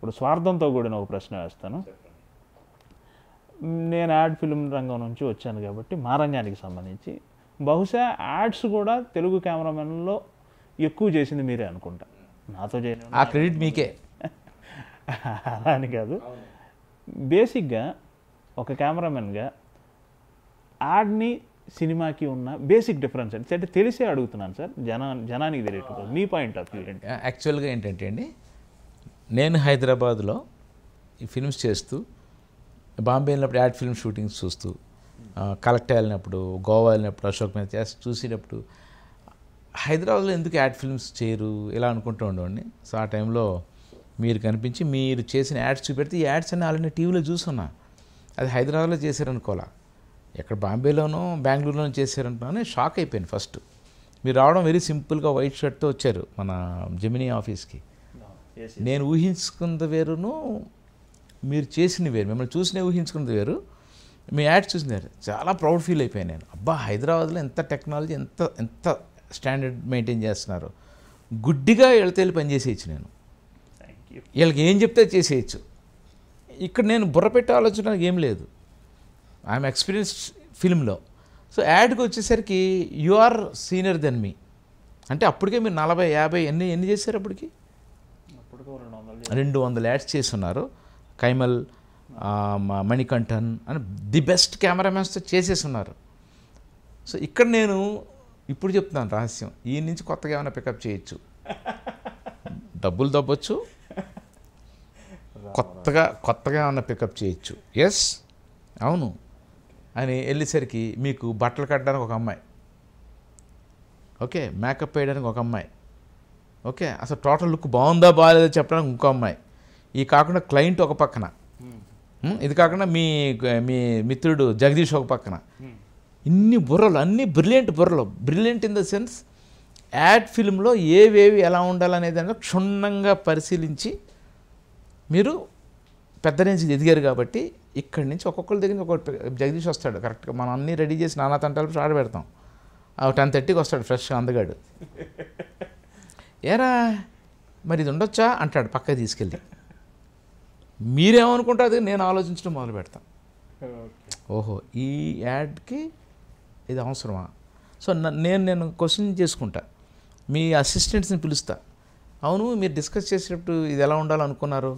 ఇప్పుడు స్వార్థంతో కూడిన ఒక ప్రశ్న వేస్తాను. నేను యాడ్ ఫిల్మ్ రంగం నుంచి వచ్చాను కాబట్టి మా రంగానికి సంబంధించి బహుశా యాడ్స్ కూడా తెలుగు కెమెరామెన్లో ఎక్కువ చేసింది మీరే అనుకుంటా. నాతో చేయను, ఆ క్రెడిట్ మీకే. అలా అని కాదు. బేసిక్గా ఒక కెమెరామెన్గా యాడ్ని సినిమాకి ఉన్న బేసిక్ డిఫరెన్స్ అంటే తెలిసే అడుగుతున్నాను సార్, జనానికి తెలియదు. మీ పాయింట్ ఆఫ్ వ్యూ ఏంటి? యాక్చువల్గా ఏంటంటే అండి, నేను హైదరాబాద్లో ఈ ఫిల్మ్స్ చేస్తూ, బాంబే వెళ్ళినప్పుడు యాడ్ ఫిల్మ్ షూటింగ్స్ చూస్తూ, కలెక్టర్ వెళ్ళినప్పుడు, గోవా వెళ్ళినప్పుడు, అశోక్ మీద చేసి చూసినప్పుడు హైదరాబాద్లో ఎందుకు యాడ్ ఫిల్మ్స్ చేయరు ఇలా అనుకుంటూ ఉండేవాడిని. సో ఆ టైంలో మీరు కనిపించి మీరు చేసిన యాడ్స్ చూపెడితే ఈ యాడ్స్ అన్నీ ఆల్రెడీ టీవీలో చూస్తున్నా. అది హైదరాబాద్లో చేశారనుకోవాలా, ఎక్కడ బాంబేలోనో బెంగళూరులోనో చేశారంటున్నాను. షాక్ అయిపోయాను ఫస్ట్. మీరు రావడం వెరీ సింపుల్గా వైట్ షర్ట్తో వచ్చారు మన జెమినీ ఆఫీస్కి. నేను ఊహించుకున్నది వేరును, మీరు చేసింది వేరు. మిమ్మల్ని చూసినే ఊహించుకున్నది వేరు, మీ యాడ్స్ చూసిన వేరు. చాలా ప్రౌడ్ ఫీల్ అయిపోయాను నేను. అబ్బా, హైదరాబాద్లో ఎంత టెక్నాలజీ, ఎంత స్టాండర్డ్ మెయింటైన్ చేస్తున్నారు. గుడ్డిగా వీళ్ళతో పనిచేసేయచ్చు నేను. వీళ్ళకి ఏం చెప్తే చేసేయచ్చు. ఇక్కడ నేను బుర్ర పెట్టే ఆలోచన ఏం లేదు. ఐఎమ్ ఎక్స్పీరియన్స్డ్ ఫిల్మ్లో. సో యాడ్కి వచ్చేసరికి you are senior then me. అంటే అప్పటికే మీరు 40, 50 ఎన్ని చేశారు అప్పటికి? 200 యాడ్స్ చేస్తున్నారు. కైమల్, మణికంఠన్ అని ది బెస్ట్ కెమెరామెన్స్తో చేసేస్తున్నారు. సో ఇక్కడ నేను ఇప్పుడు చెప్తున్నాను రహస్యం, ఈ నుంచి కొత్తగా ఏమైనా పికప్ చేయొచ్చు, డబ్బులు దబ్బొచ్చు, కొత్తగా ఏమైనా పికప్ చేయొచ్చు. ఎస్, అవును అని వెళ్ళేసరికి మీకు బట్టలు కట్టడానికి ఒక అమ్మాయి, ఓకే, మేకప్ వేయడానికి ఒక అమ్మాయి, ఓకే, అసలు టోటల్ లుక్ బాగుందా బాగాలేదో చెప్పడానికి ఇంకో అమ్మాయి, ఈ కాకుండా క్లయింట్ ఒక పక్కన, ఇది కాకుండా మీ మిత్రుడు జగదీష్ ఒక పక్కన. ఇన్ని బుర్రలు, అన్ని brilliant in the sense ad ఫిల్మ్లో ఏవేవి ఎలా ఉండాలనేది క్షుణ్ణంగా పరిశీలించి మీరు పెద్ద రేంజ్కి ఎదిగారు. కాబట్టి ఇక్కడి నుంచి ఒక్కొక్కరి దగ్గర ఒక్కొక్క జగదీష్ వస్తాడు కరెక్ట్గా. మనం అన్నీ రెడీ చేసి నానా తంటాలు ఆడ పెడతాం. 10:30కి వస్తాడు ఫ్రెష్గా అందగాడు. ఏరా మరి ఇది ఉండొచ్చా అంటాడు పక్కకి తీసుకెళ్ళి. మీరేమనుకుంటారు, నేను ఆలోచించడం మొదలు పెడతాను. ఓహో, ఈ యాడ్కి ఇది అవసరమా? సో నేను క్వశ్చన్ చేసుకుంటా, మీ అసిస్టెంట్స్ని పిలుస్తా. అవును, మీరు డిస్కస్ చేసేటప్పుడు ఇది ఎలా ఉండాలనుకున్నారు?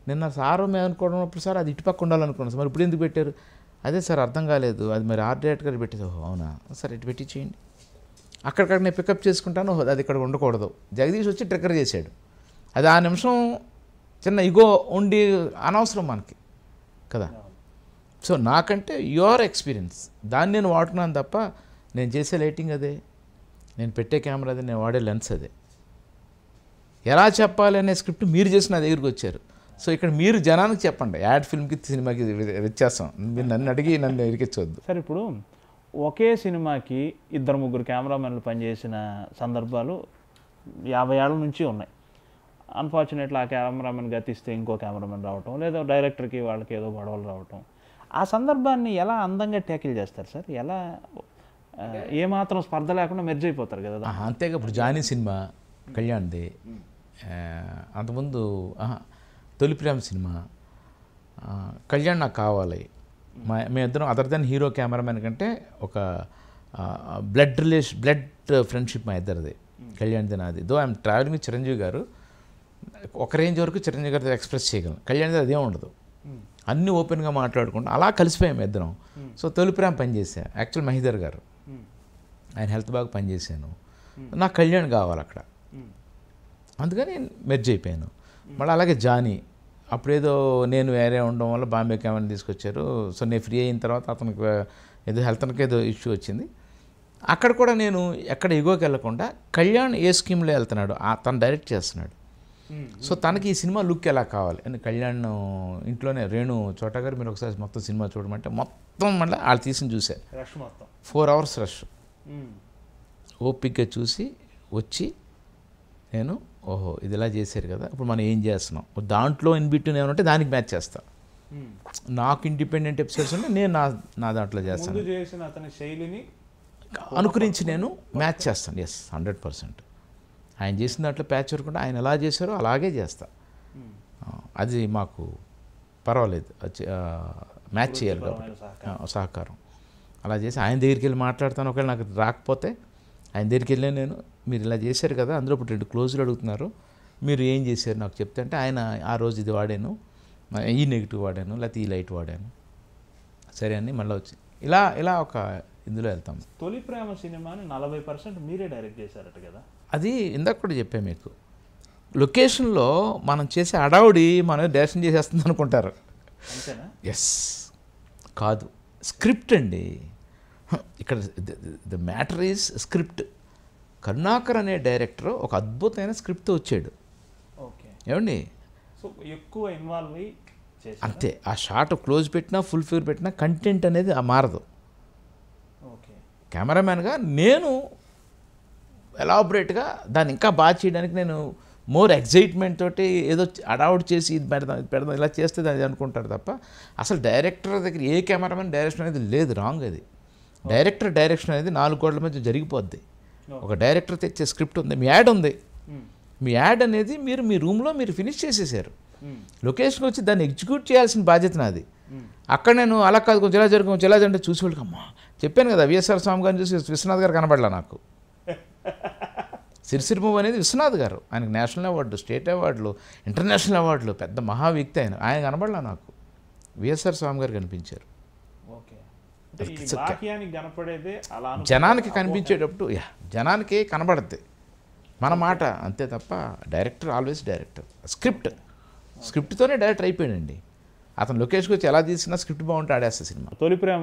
నిన్న సార్ మేము అనుకున్నప్పుడు సార్ అది ఇటుపక్క ఉండాలనుకున్నాను సార్, మరి ఇప్పుడు ఎందుకు పెట్టారు? అదే సార్ అర్థం కాలేదు, అది మరి ఆర్ట్ డైరెక్టర్ పెట్టేది. ఓహో అవునా, సార్ ఇటు పెట్టి చేయండి. అక్కడికక్కడ నేను పికప్ చేసుకుంటాను. ఓహో అది ఇక్కడ ఉండకూడదు. జగదీష్ వచ్చి ట్రిగ్గర్ చేశాడు. అది ఆ నిమిషం చిన్న ఇగో ఉండి అనవసరం మనకి కదా. సో నాకంటే యువర్ ఎక్స్పీరియన్స్ దాన్ని నేను వాడుకున్నాను తప్ప, నేను చేసే లైటింగ్ అదే, నేను పెట్టే కెమెరా అదే, నేను వాడే లెన్స్ అదే. ఎలా చెప్పాలి అనే స్క్రిప్ట్ మీరు చేసి నా దగ్గరికి వచ్చారు. సో ఇక్కడ మీరు జనానికి చెప్పండి, యాడ్ ఫిల్మ్కి సినిమాకి వ్యత్యాసం. మీరు నన్ను అడిగి నన్ను ఇరికించవద్దు. సార్ ఇప్పుడు ఒకే సినిమాకి 2-3 కెమెరామెన్లు పనిచేసిన సందర్భాలు 50 ఏళ్ళ నుంచి ఉన్నాయి. అన్ఫార్చునేట్లీ ఆ కెమెరామెన్ గతిస్తే ఇంకో కెమెరామెన్ రావటం, లేదా డైరెక్టర్కి వాళ్ళకి ఏదో గొడవలు రావటం, ఆ సందర్భాన్ని ఎలా అందంగా ట్యాకిల్ చేస్తారు సార్? ఎలా ఏమాత్రం స్పర్ధ లేకుండా మెర్జ్ అయిపోతారు కదా. అంతేగా ఇప్పుడు జానీ సినిమా కళ్యాణ్ది, అంతకుముందు తొలి ప్రేమ సినిమా కళ్యాణ్ నాకు కావాలి. మేమిద్దరం అదర్ దెన్ హీరో కెమెరామెన్ కంటే ఒక బ్లడ్ ఫ్రెండ్షిప్ మా ఇద్దరిది, కళ్యాణ్ది నాది. Though I'm travelling with Chiranjeevi గారు, ఒక రేంజ్ వరకు చిరంజీవి గారితో ఎక్స్ప్రెస్ చేయగలను. కళ్యాణ్ది అదేం ఉండదు, అన్నీ ఓపెన్గా మాట్లాడుకుంటూ అలా కలిసిపోయాం ఇద్దరం. సో తొలి ప్రేమ పనిచేసాను. యాక్చువల్ మహిదర్ గారు, ఆయన హెల్త్ బాగా పనిచేశాను. నాకు కళ్యాణ్ కావాలి అక్కడ, అందుకని మెర్జ్ అయిపోయాను. మళ్ళీ అలాగే జానీ, అప్పుడేదో నేను వేరే ఉండడం వల్ల బాంబే కెమెరా తీసుకొచ్చారు. సో నేను ఫ్రీ అయిన తర్వాత అతనికి ఏదో హెల్త్కి ఏదో ఇష్యూ వచ్చింది. అక్కడ కూడా నేను ఎక్కడ ఎగోకి వెళ్ళకుండా కళ్యాణ్ ఏ స్కీమ్లో వెళ్తున్నాడు తను డైరెక్ట్ చేస్తున్నాడు. సో తనకి ఈ సినిమా లుక్ ఎలా కావాలి అని కళ్యాణ్ ఇంట్లోనే రేణు చోటా గారు మీరు ఒకసారి మొత్తం సినిమా చూడమంటే మొత్తం మళ్ళీ వాళ్ళు తీసి చూశారు. 4 hours రష్ ఓపిక్గా చూసి వచ్చి నేను ఓహో ఇది ఇలా చేశారు కదా, ఇప్పుడు మనం ఏం చేస్తున్నాం, దాంట్లో ఇన్బిట్వీన్ ఏమంటే దానికి మ్యాచ్ చేస్తాను. నాకు ఇండిపెండెంట్ ఎపిసోడ్స్ ఉంటే నేను నా దాంట్లో చేస్తాను, అనుకరించి నేను మ్యాచ్ చేస్తాను. ఎస్ 100%. ఆయన చేసిన దాంట్లో ప్యాచ్ వర్క్ ఉంటే ఆయన ఎలా చేశారో అలాగే చేస్తా. అది మాకు పర్వాలేదు, మ్యాచ్ చేయాలి కాబట్టి వృత్తిపరమైన సహకారం. సహకారం. అలా చేసి ఆయన దగ్గరికి వెళ్ళి మాట్లాడతాను. ఒకవేళ నాకు రాకపోతే ఆయన దగ్గరికి వెళ్ళి నేను, మీరు ఇలా చేశారు కదా, అందులో ఇప్పుడు 2 క్లోజులు అడుగుతున్నారు, మీరు ఏం చేశారు నాకు చెప్తే అంటే ఆయన ఆ రోజు ఇది వాడాను, ఈ నెగిటివ్ వాడాను, లేకపోతే ఈ లైట్ వాడాను, సరే అని మళ్ళీ వచ్చి ఇలా ఒక ఇందులో వెళ్తాం. తొలి ప్రేమ సినిమాని 40% మీరే డైరెక్ట్ చేశారట కదా. అది ఇందాక కూడా చెప్పాను మీకు, లొకేషన్లో మనం చేసే అడావుడి మనం డైరెక్షన్ చేసేస్తుంది అనుకుంటారు. అంతేనా? ఎస్, కాదు, స్క్రిప్ట్ అండి ఇక్కడ. The matter is script. Karunakar అనే డైరెక్టర్ ఒక అద్భుతమైన స్క్రిప్ట్తో వచ్చాడు. ఓకే. ఏమండి, సో ఎక్కువ ఇన్వాల్వ్ అయ్యి చేశారా? అంతే. ఆ షాట్ క్లోజ్ పెట్టినా ఫుల్ ఫిగర్ పెట్టినా కంటెంట్ అనేది మారదు. ఓకే. కెమెరామ్యాన్గా నేను ఎలాబరేట్గా దాన్ని ఇంకా బాగా చేయడానికి నేను మోర్ ఎగ్జైట్మెంట్ తోటి ఏదో అడావుట్ చేసి ఇది పెడదాం ఇలా చేస్తే అది అనుకుంటారు తప్ప అసలు డైరెక్టర్ దగ్గర ఏ కెమెరామెన్ డైరెక్షన్ అనేది లేదు. రాంగ్ అది. డైరెక్షన్ అనేది 4 గోడల మధ్య జరిగిపోద్ది. ఒక డైరెక్టర్ తెచ్చే స్క్రిప్ట్ ఉంది, మీ యాడ్ ఉంది, మీ యాడ్ అనేది మీరు మీ రూమ్లో మీరు ఫినిష్ చేసేసారు. లొకేషన్కి వచ్చి దాన్ని ఎగ్జిక్యూట్ చేయాల్సిన బాధ్యత నాది. అక్కడ నేను అలా కాదు కొంచెం ఇలా జరుగు కొంచెం ఇలా అంటే చూసేవాళ్ళకి అమ్మా చెప్పాను కదా, విఎస్ఆర్ స్వామి గారిని చూసి విశ్వనాథ్ గారు కనబడలా నాకు. సిరిసిరి మూవ్ అనేది విశ్వనాథ్ గారు, ఆయనకు నేషనల్ అవార్డు, స్టేట్ అవార్డులు, ఇంటర్నేషనల్ అవార్డులు, పెద్ద మహా వ్యక్తి ఆయన కనబడలా నాకు. విఎస్ఆర్ స్వామి గారు కనిపించారు. ఓకే. అంటే ఈ వాక్యానికి కనపడేదే అలా జనానికి కనిపించేటప్పుడు జనానికి కనబడుద్ది మన మాట అంతే తప్ప డైరెక్టర్ ఆల్వేస్ డైరెక్టర్. స్క్రిప్ట్తోనే డైరెక్టర్ అయిపోయాడండి అతను. లొకేషన్కి వచ్చి ఎలా తీసినా స్క్రిప్ట్ బాగుంటే ఆడేస్తా సినిమా. తొలి ప్రేమ